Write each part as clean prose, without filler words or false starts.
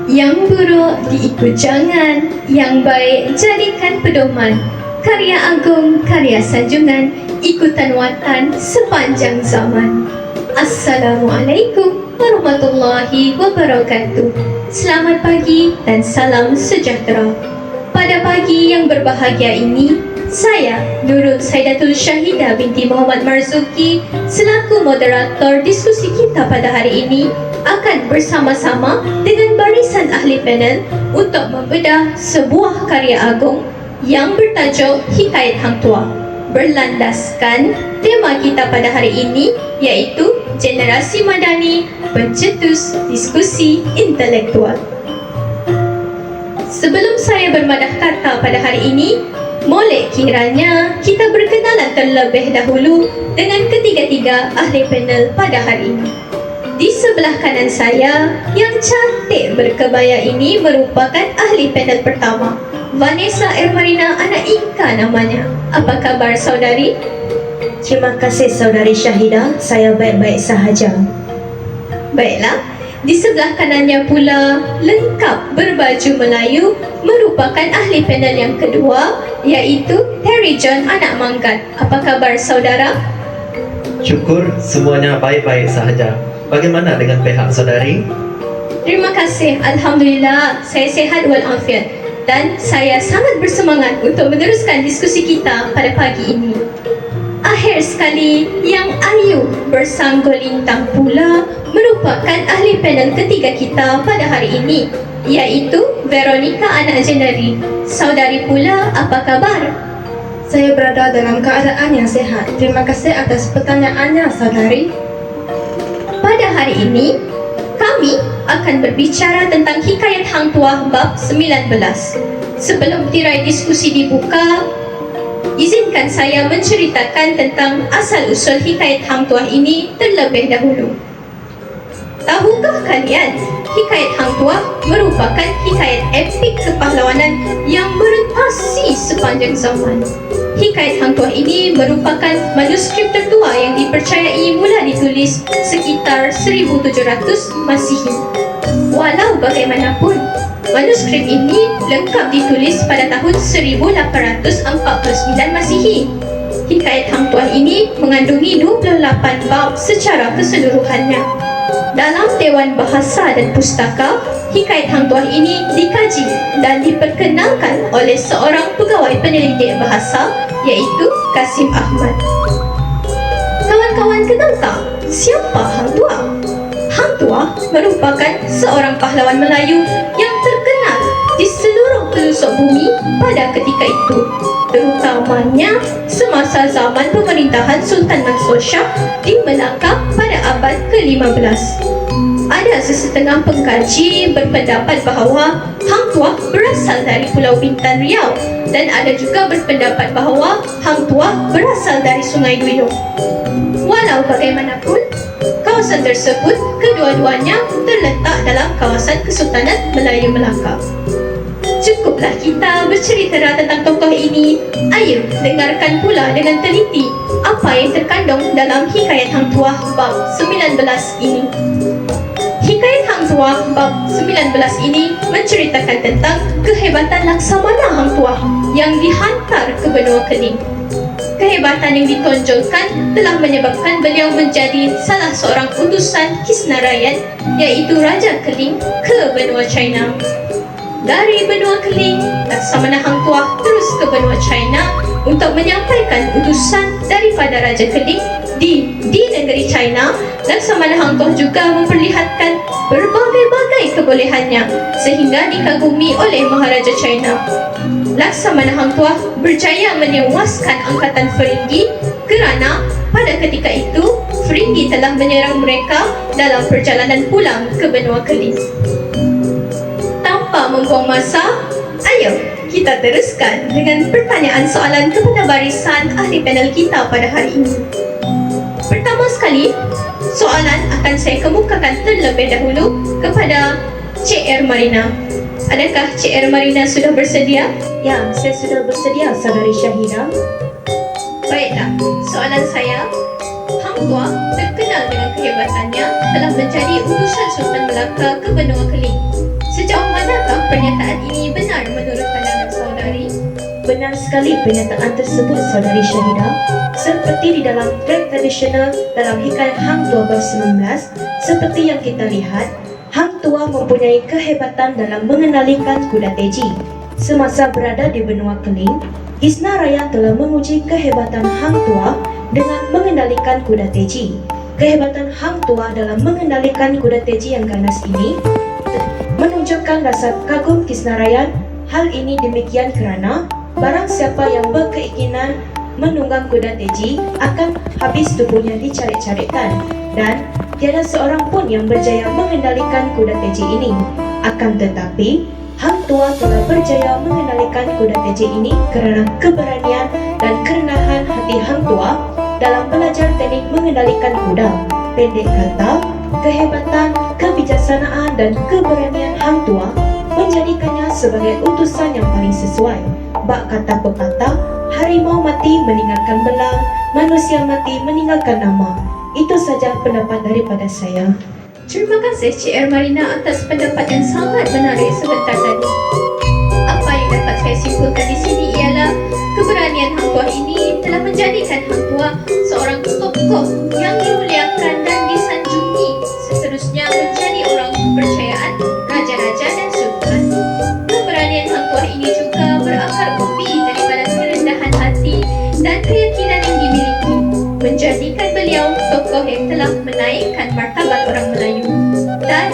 Yang buruk diikut jangan, yang baik jadikan pedoman. Karya agung, karya sanjungan, ikutan watan sepanjang zaman. Assalamualaikum warahmatullahi wabarakatuh. Selamat pagi dan salam sejahtera. Pada pagi yang berbahagia ini, saya, Nurul Saidatul Syahidah binti Muhammad Marzuki, selaku moderator diskusi kita pada hari ini, akan bersama-sama dengan barisan ahli panel untuk membedah sebuah karya agung yang bertajuk Hikayat Hang Tuah, berlandaskan tema kita pada hari ini, iaitu Generasi Madani Pencetus Diskusi Intelektual. Sebelum saya bermadah kata pada hari ini, molek kiranya kita berkenalan terlebih dahulu dengan ketiga-tiga ahli panel pada hari ini. Di sebelah kanan saya, yang cantik berkebaya ini merupakan ahli panel pertama, Vanessa Ermarina anak Ika namanya. Apa khabar saudari? Terima kasih saudari Syahidah, saya baik-baik sahaja. Baiklah, di sebelah kanannya pula, lengkap berbaju Melayu, merupakan ahli panel yang kedua, iaitu Harry John anak Manggat. Apa khabar saudara? Syukur semuanya baik-baik sahaja. Bagaimana dengan pihak saudari? Terima kasih, Alhamdulillah saya sihat walafiat dan saya sangat bersemangat untuk meneruskan diskusi kita pada pagi ini. Akhir sekali, yang ayu bersanggul lintang pula merupakan ahli panel ketiga kita pada hari ini, iaitu Veronica anak Jenari. Saudari pula, apa khabar? Saya berada dalam keadaan yang sehat. Terima kasih atas pertanyaannya saudari. Pada hari ini, kami akan berbicara tentang Hikayat Hang Tuah bab 19. Sebelum tirai diskusi dibuka, izinkan saya menceritakan tentang asal-usul Hikayat Hang Tuah ini terlebih dahulu. Tahukah kalian, Hikayat Hang Tuah merupakan hikayat epik kepahlawanan yang berentasi sepanjang zaman. Hikayat Hang Tuah ini merupakan manuskrip tertua yang dipercayai mula ditulis sekitar 1700 Masihi. Walau bagaimanapun, manuskrip ini lengkap ditulis pada tahun 1849 Masihi. Hikayat Hang Tuah ini mengandungi 28 bab secara keseluruhannya. Dalam Dewan Bahasa dan Pustaka, Hikayat Hang Tuah ini dikaji dan diperkenalkan oleh seorang pegawai penyelidik bahasa, iaitu Kasim Ahmad. Kawan-kawan kenal tak siapa Hang Tuah? Hang Tuah merupakan seorang pahlawan Melayu yang terkenal di seluruh pelosok bumi pada ketika itu, terutamanya semasa zaman pemerintahan Sultan Mansur Shah di Melaka pada abad ke-15. Ada sesetengah pengkaji berpendapat bahawa Hang Tuah berasal dari Pulau Bintan, Riau, dan ada juga berpendapat bahawa Hang Tuah berasal dari Sungai Duyung. Walau bagaimanapun, kawasan tersebut kedua-duanya terletak dalam kawasan Kesultanan Melayu Melaka. Cukuplah kita bercerita tentang tokoh ini. Ayo dengarkan pula dengan teliti apa yang terkandung dalam Hikayat Hang Tuah bab 19 ini. Hikayat Hang Tuah bab 19 ini menceritakan tentang kehebatan Laksamana Hang Tuah yang dihantar ke benua Keling. Kehebatan yang ditonjolkan telah menyebabkan beliau menjadi salah seorang utusan Kisnarayan, iaitu Raja Keling, ke benua China. Dari benua Keling, Laksamana Hang Tuah terus ke benua China untuk menyampaikan utusan daripada Raja Keling. Di negeri China, Laksamana Hang Tuah juga memperlihatkan berbagai-bagai kebolehannya sehingga dikagumi oleh Maharaja China. Laksamana Hang Tuah berjaya menewaskan angkatan Feringgi kerana pada ketika itu Feringgi telah menyerang mereka dalam perjalanan pulang ke benua Keling. Tanpa membuang masa, ayo kita teruskan dengan pertanyaan soalan kepada barisan ahli panel kita pada hari ini. Pertama sekali, soalan akan saya kemukakan terlebih dahulu kepada Cik Ermarina. Adakah Cik Ermarina sudah bersedia? Ya, saya sudah bersedia saudari Syahidah. Baiklah, soalan saya, Hang Tuah terkenal dengan kehebatannya telah menjadi utusan Sultan Melaka ke benua Keling. Sejauh manakah pernyataan ini benar menurut pandangan saudari? Benar sekali pernyataan tersebut, Saudari Syahidah. Seperti di dalam tren tradisional dalam hikayat Hang Tuah bab 19, seperti yang kita lihat, Hang Tuah mempunyai kehebatan dalam mengendalikan kuda teji. Semasa berada di benua Keling, Kisnarayan telah menguji kehebatan Hang Tuah dengan mengendalikan kuda teji. Kehebatan Hang Tuah dalam mengendalikan kuda teji yang ganas ini menunjukkan rasa kagum Kisnarayan. Hal ini demikian kerana barang siapa yang berkeinginan menunggang kuda teji akan habis tubuhnya dicari-carikan, dan tiada seorang pun yang berjaya mengendalikan kuda teji ini. Akan tetapi, Hang Tuah telah berjaya mengendalikan kuda teji ini kerana keberanian dan kerenahan hati Hang Tuah dalam belajar teknik mengendalikan kuda. Pendek kata, kehebatan, kebijaksanaan dan keberanian Hang Tuah menjadikannya sebagai utusan yang paling sesuai. Bak kata pepatah, harimau mati meninggalkan belang, manusia mati meninggalkan nama. Itu saja pendapat daripada saya. Terima kasih Cik Ermarina atas pendapat yang sangat menarik sebentar tadi. Apa yang dapat saya simpulkan di sini ialah keberanian Hang Tuah ini telah menjadikan Hang Tuah seorang tokoh yang dimuliakan dan disanjungi, seterusnya menjadi orang kepercayaan raja-raja dan sultan. Keberanian Hang Tuah ini juga berakar umbi daripada kerendahan hati dan keyakinan yang dimiliki, menjadikan beliau tokoh yang telah menaikkan martabat orang Melayu. Dan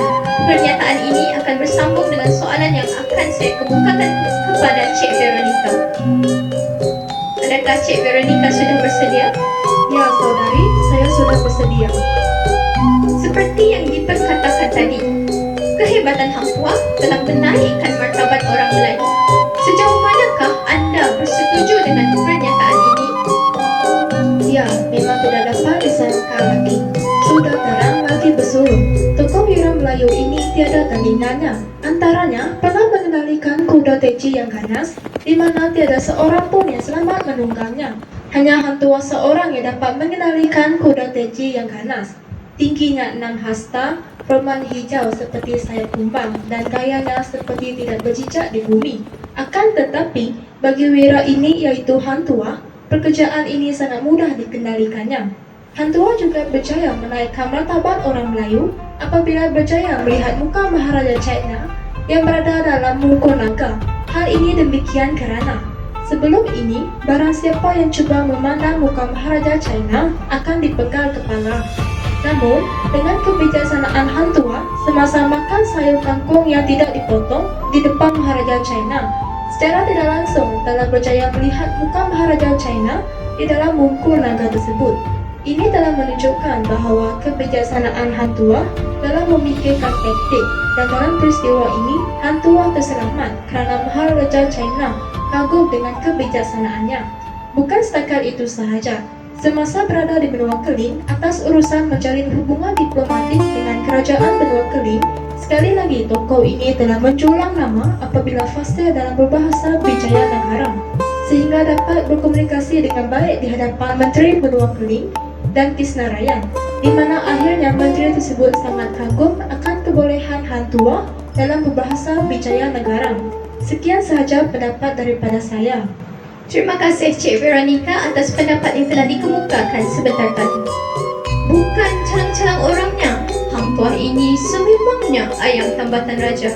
pernyataan ini akan bersambung dengan soalan yang akan saya kemukakan kepada Cik Veronica. Adakah Cik Veronica sudah bersedia? Ya, saudari, saya sudah bersedia. Seperti yang diperkatakan tadi, kehebatan Hang Tuah telah menaikkan martabat orang Melayu. Sejauh manakah anda bersetuju dengan pernyataan ini? Ya, memang tidak dapat disayangkan lagi. Sudah terang lagi bersulung, tokoh wira Melayu ini tiada tandingannya. Antaranya pernah mengendalikan kuda teji yang ganas, di mana tiada seorang pun yang selamat menunggangnya. Hanya Hang Tuah seorang yang dapat mengendalikan kuda teji yang ganas. Tingginya 6 hasta, perman hijau seperti sayap kumbang, dan gayanya seperti tidak berjejak di bumi. Akan tetapi, bagi wira ini iaitu Hang Tuah, pekerjaan ini sangat mudah dikendalikannya. Hang Tuah juga berjaya menaikkan martabat orang Melayu apabila berjaya melihat muka Maharaja China yang berada dalam mukul naga. Hal ini demikian kerana sebelum ini, barang siapa yang cuba memandang muka Maharaja China akan dipenggal kepala. Namun, dengan kebijaksanaan Hang Tuah semasa makan sayur kangkung yang tidak dipotong di depan Maharaja China, secara tidak langsung telah berjaya melihat muka Maharaja China di dalam mukul naga tersebut. Ini telah menunjukkan bahawa kebijaksanaan Hang Tuah dalam memikirkan taktik, dan dalam peristiwa ini Hang Tuah terselamat kerana Maharaja China kagum dengan kebijaksanaannya. Bukan setakat itu sahaja. Semasa berada di benua Keling atas urusan menjalin hubungan diplomatik dengan kerajaan benua Keling, sekali lagi tokoh ini telah menjulang nama apabila fasih dalam berbahasa Wijaya Nagara, sehingga dapat berkomunikasi dengan baik di hadapan Menteri Benua Keling dan Kisnarayan, di mana akhirnya menteri tersebut sangat kagum akan kebolehan Hang Tuah dalam berbahasa Wijaya Nagara. Sekian sahaja pendapat daripada saya. Terima kasih Cik Veronica atas pendapat yang telah dikemukakan sebentar tadi. Bukan calang-calang orangnya, Hang Tuah ini sememangnya ayam tambatan raja.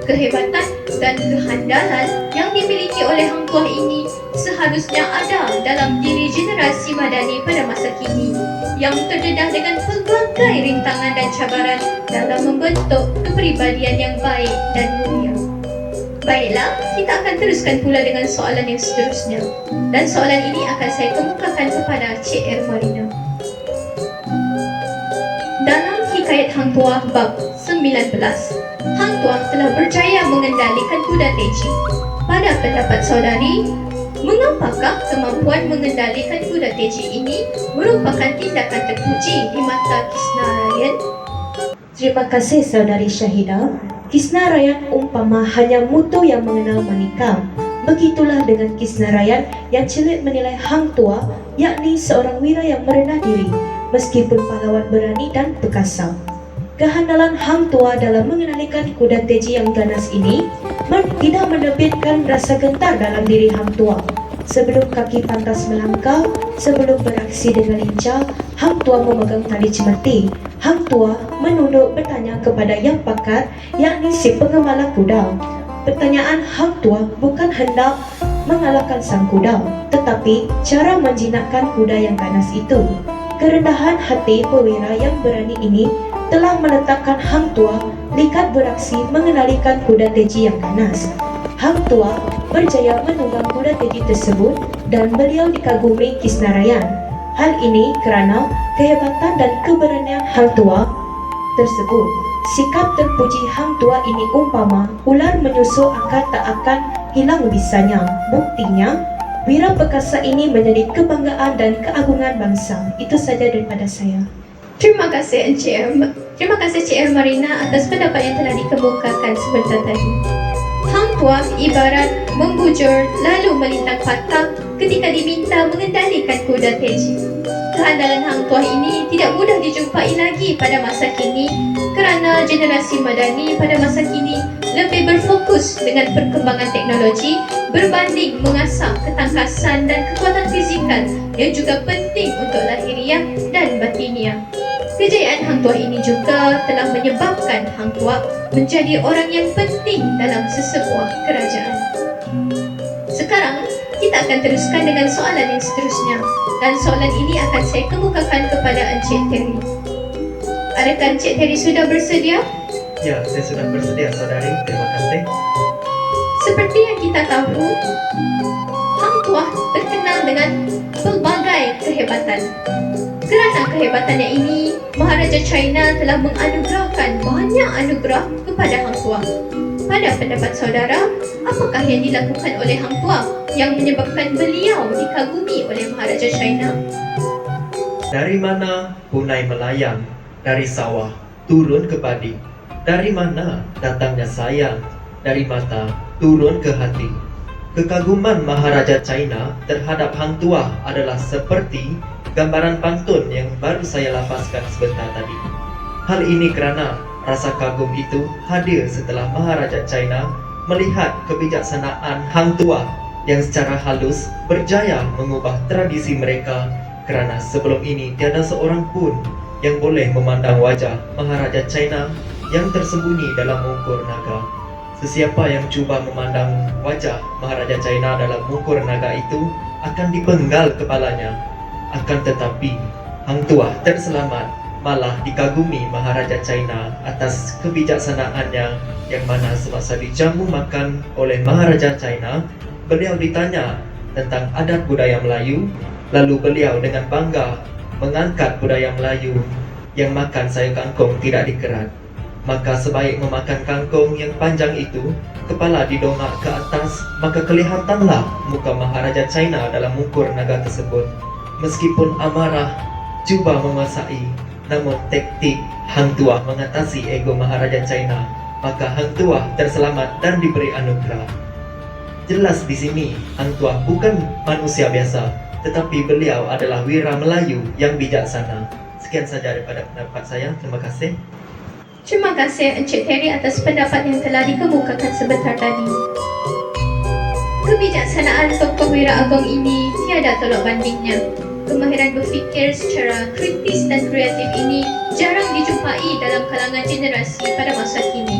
Kehebatan dan kehandalan yang dimiliki oleh Hang Tuah ini seharusnya ada dalam diri generasi Madani pada masa kini yang terdedah dengan pelbagai rintangan dan cabaran dalam membentuk kepribadian yang baik dan mulia. Baiklah, kita akan teruskan pula dengan soalan yang seterusnya. Dan soalan ini akan saya kemukakan kepada Cik Ermarina. Dalam hikayat Hang Tuah bab 19, Hang Tuah telah berjaya mengendalikan kuda teji. Pada pendapat saudari, mengapakah kemampuan mengendalikan kuda teji ini merupakan tindakan terpuji di mata Kisnarayan? Terima kasih Saudari Syahidah. Kisnarayan umpama hanya mutu yang mengenal manikam. Begitulah dengan Kisnarayan yang celik menilai Hang Tuah, yakni seorang wira yang merendah diri, meskipun pahlawan berani dan perkasa. Kehandalan Hang Tua dalam mengendalikan kuda teji yang ganas ini tidak menerbitkan rasa gentar dalam diri Hang Tua. Sebelum kaki pantas melangkah, sebelum beraksi dengan lincah, Hang Tua memegang tali cemeti. Hang Tua menunduk bertanya kepada yang pakar, yakni si pengembala kuda. Pertanyaan Hang Tua bukan hendak mengalahkan sang kuda, tetapi cara menjinakkan kuda yang ganas itu. Kerendahan hati perwira yang berani ini telah meletakkan Hang Tua likat beraksi mengendalikan kuda teji yang ganas. Hang Tua berjaya menunggang kuda teji tersebut dan beliau dikagumi Kisnarayan. Hal ini kerana kehebatan dan keberanian Hang Tua tersebut. Sikap terpuji Hang Tua ini umpama ular menyusul akar tak akan hilang bisanya. Buktinya, wira perkasa ini menjadi kebanggaan dan keagungan bangsa. Itu saja daripada saya. Terima kasih Terima kasih Cik Marina atas pendapat yang telah dikemukakan sebentar tadi. Hang Tua ibarat membujur lalu melintang patah ketika diminta mengendalikan kuda teji. Kehandalan Hang Tua ini tidak mudah dijumpai lagi pada masa kini kerana generasi madani pada masa kini lebih berfokus dengan perkembangan teknologi berbanding mengasah ketangkasan dan kekuatan fizikal yang juga penting untuk lahiriah dan batiniah. Kejayaan Hang Tua ini juga telah menyebabkan Hang Tua menjadi orang yang penting dalam sesebuah kerajaan. Sekarang, kita akan teruskan dengan soalan yang seterusnya dan soalan ini akan saya kemukakan kepada Encik Terry. Adakah Encik Terry sudah bersedia? Ya, saya sudah bersedia, saudari. Terima kasih. Seperti yang kita tahu, Hang Tua terkenal dengan pelbagai kehebatan. Kerana kehebatannya ini, Maharaja China telah menganugerahkan banyak anugerah kepada Hang Tua. Pada pendapat saudara, apakah yang dilakukan oleh Hang Tua yang menyebabkan beliau dikagumi oleh Maharaja China? Dari mana punai melayang, dari sawah turun ke padi. Dari mana datangnya sayang, dari mata turun ke hati. Kekaguman Maharaja China terhadap Hang Tua adalah seperti gambaran pantun yang baru saya lafazkan sebentar tadi. Hal ini kerana rasa kagum itu hadir setelah Maharaja China melihat kebijaksanaan Hang Tua yang secara halus berjaya mengubah tradisi mereka, kerana sebelum ini tiada seorang pun yang boleh memandang wajah Maharaja China yang tersembunyi dalam mungkur naga. Sesiapa yang cuba memandang wajah Maharaja China dalam mungkur naga itu akan dipenggal kepalanya. Akan tetapi, Hang Tua terselamat, malah dikagumi Maharaja China atas kebijaksanaannya, yang mana semasa dijamu makan oleh Maharaja China, beliau ditanya tentang adat budaya Melayu, lalu beliau dengan bangga mengangkat budaya Melayu yang makan sayur kangkung tidak dikerat. Maka sebaik memakan kangkung yang panjang itu, kepala didongak ke atas, maka kelihatanlah muka Maharaja China dalam mungkur naga tersebut. Meskipun amarah cuba menguasai, namun taktik Hang Tua mengatasi ego Maharaja China, maka Hang Tua terselamat dan diberi anugerah. Jelas di sini Hang Tua bukan manusia biasa, tetapi beliau adalah wira Melayu yang bijaksana. Sekian saja daripada pendapat saya. Terima kasih. Terima kasih Encik Terry atas pendapat yang telah dikemukakan sebentar tadi. Kebijaksanaan tokoh wira agong ini tiada tolak bandingnya. Kemahiran berfikir secara kritis dan kreatif ini jarang dijumpai dalam kalangan generasi pada masa kini.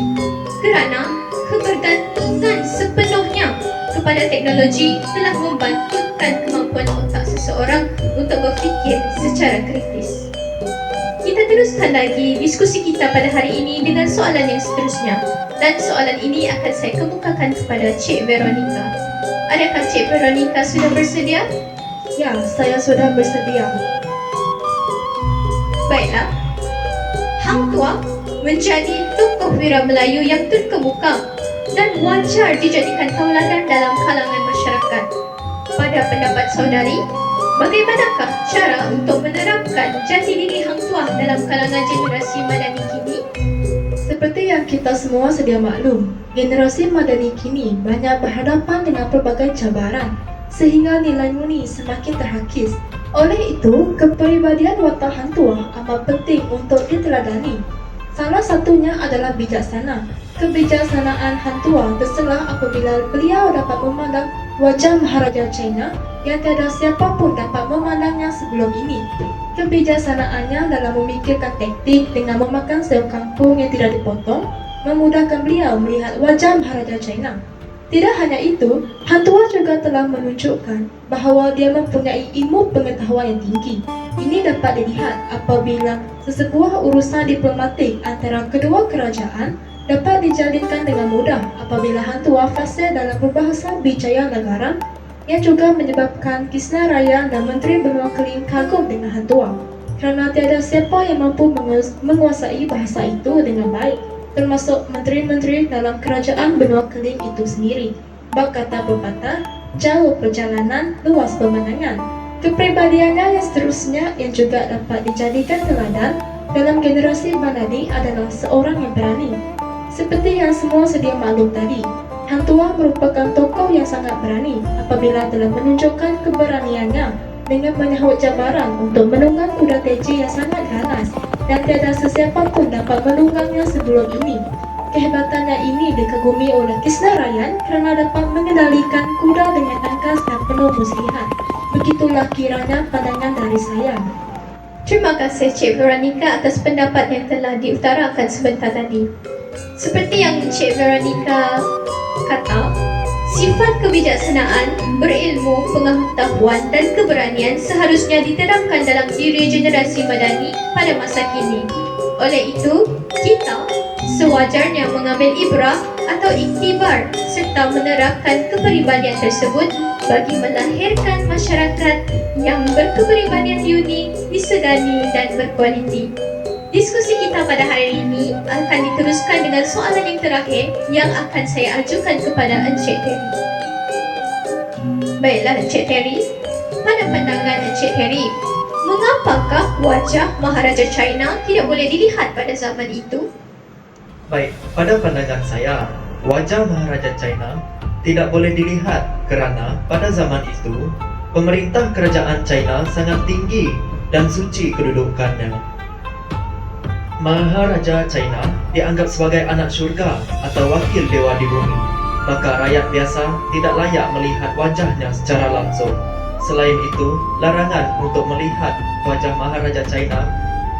Kerana kebergantungan sepenuhnya kepada teknologi telah membangkitkan kemampuan otak seseorang untuk berfikir secara kritis. Kita teruskan lagi diskusi kita pada hari ini dengan soalan yang seterusnya. Dan soalan ini akan saya kemukakan kepada Cik Veronica. Adakah Cik Veronica sudah bersedia? Ya, saya sudah bersedia. Baiklah. Hang Tua menjadi tokoh wira Melayu yang terkemuka dan wajar dijadikan tauladan dalam kalangan masyarakat. Pada pendapat saudari, bagaimanakah cara untuk menerapkan jati diri Hang Tua dalam kalangan generasi madani kini? Seperti yang kita semua sedia maklum, generasi madani kini banyak berhadapan dengan pelbagai cabaran, sehingga nilai murni semakin terhakis. Oleh itu, kepribadian watak Hang Tua amat penting untuk diteladani. Salah satunya adalah bijaksana. Kebijaksanaan Hang Tuah terselah apabila beliau dapat memandang wajah Maharaja China yang tiada siapa pun dapat memandangnya sebelum ini. Kebijaksanaannya dalam memikirkan taktik dengan memakan sayur kangkung yang tidak dipotong memudahkan beliau melihat wajah Maharaja China. Tidak hanya itu, Hang Tuah juga telah menunjukkan bahawa dia mempunyai ilmu pengetahuan yang tinggi. Ini dapat dilihat apabila sesebuah urusan diplomatik antara kedua kerajaan dapat dijalinkan dengan mudah apabila Hang Tuah fasih dalam berbahasa bijaya negara yang juga menyebabkan Kisna Raya dan Menteri Benua Keling kagum dengan Hang Tuah kerana tiada siapa yang mampu menguasai bahasa itu dengan baik, termasuk menteri-menteri dalam kerajaan Benua Keling itu sendiri. Bab kata pepatah, jauh perjalanan, luas pemandangan. Kepribadiannya yang seterusnya yang juga dapat dijadikan teladan dalam generasi Banadi adalah seorang yang berani. Seperti yang semua sedia maklum tadi, Hang Tuah merupakan tokoh yang sangat berani apabila telah menunjukkan keberaniannya dengan menyahut cabaran untuk menunggang kuda teji yang sangat ganas dan tiada sesiapa pun dapat menunggangnya sebelum ini. Kehebatannya ini dikagumi oleh Kisna Raya kerana dapat mengendalikan kuda dengan tangkas dan penuh muslihat. Begitulah kiranya pandangan dari saya. Terima kasih Cik Veronica atas pendapat yang telah diutarakan sebentar tadi. Seperti yang Cik Veronica kata, sifat kebijaksanaan, berilmu, pengetahuan dan keberanian seharusnya diterapkan dalam diri generasi Madani pada masa kini. Oleh itu, kita sewajarnya mengambil ibrah atau iktibar serta menerapkan kepribadian tersebut bagi melahirkan masyarakat yang berkepribadian unik, disegani dan berkualiti. Diskusi kita pada hari ini akan diteruskan dengan soalan yang terakhir yang akan saya ajukan kepada Encik Terry. Baiklah Encik Terry, pada pandangan Encik Terry, mengapakah wajah Maharaja China tidak boleh dilihat pada zaman itu? Baik, pada pandangan saya, wajah Maharaja China tidak boleh dilihat kerana pada zaman itu, pemerintah kerajaan China sangat tinggi dan suci kedudukannya. Maharaja China dianggap sebagai anak syurga atau wakil dewa di bumi, maka rakyat biasa tidak layak melihat wajahnya secara langsung. Selain itu, larangan untuk melihat wajah Maharaja China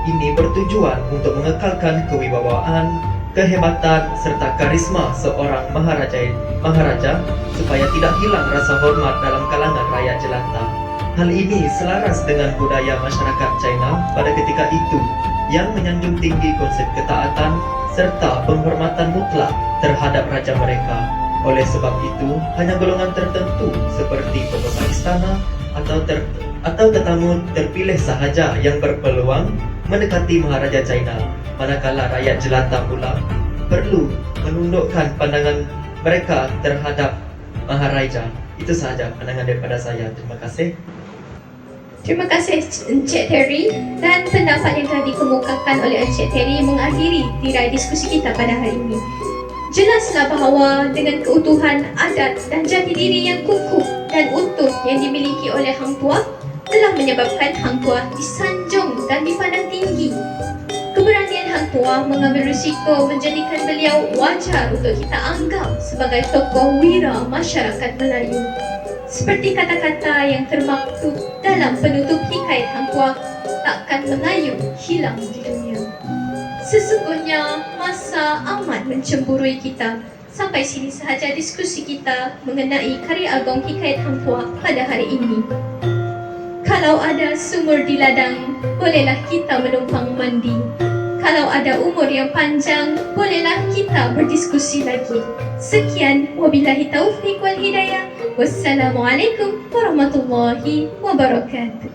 ini bertujuan untuk mengekalkan kewibawaan, kehebatan serta karisma seorang maharaja supaya tidak hilang rasa hormat dalam kalangan rakyat jelata. Hal ini selaras dengan budaya masyarakat China pada ketika itu yang menyanjung tinggi konsep ketaatan serta penghormatan mutlak terhadap raja mereka. Oleh sebab itu, hanya golongan tertentu seperti pembesar istana atau tetamu terpilih sahaja yang berpeluang mendekati Maharaja China, manakala rakyat jelata pula perlu menundukkan pandangan mereka terhadap Maharaja. Itu sahaja pandangan daripada saya. Terima kasih. Terima kasih Encik Terry, dan pendapat yang telah dikemukakan oleh Encik Terry mengakhiri tirai diskusi kita pada hari ini. Jelaslah bahawa dengan keutuhan adat dan jati diri yang kukuh dan utuh yang dimiliki oleh Hang Tuah telah menyebabkan Hang Tuah disanjung dan dipandang tinggi. Keberanian Hang Tuah mengambil risiko menjadikan beliau wajar untuk kita anggap sebagai tokoh wira masyarakat Melayu. Seperti kata-kata yang termaktub dalam penutup hikayat Hang Tuah, takkan mengayuh hilang di dunia. Sesungguhnya masa amat mencemburui kita. Sampai sini sahaja diskusi kita mengenai karya agung hikayat Hang Tuah pada hari ini. Kalau ada sumur di ladang, bolehlah kita menumpang mandi. Kalau ada umur yang panjang, bolehlah kita berdiskusi lagi. Sekian, wabillahi taufiq wal hidayah. Wassalamualaikum warahmatullahi wabarakatuh.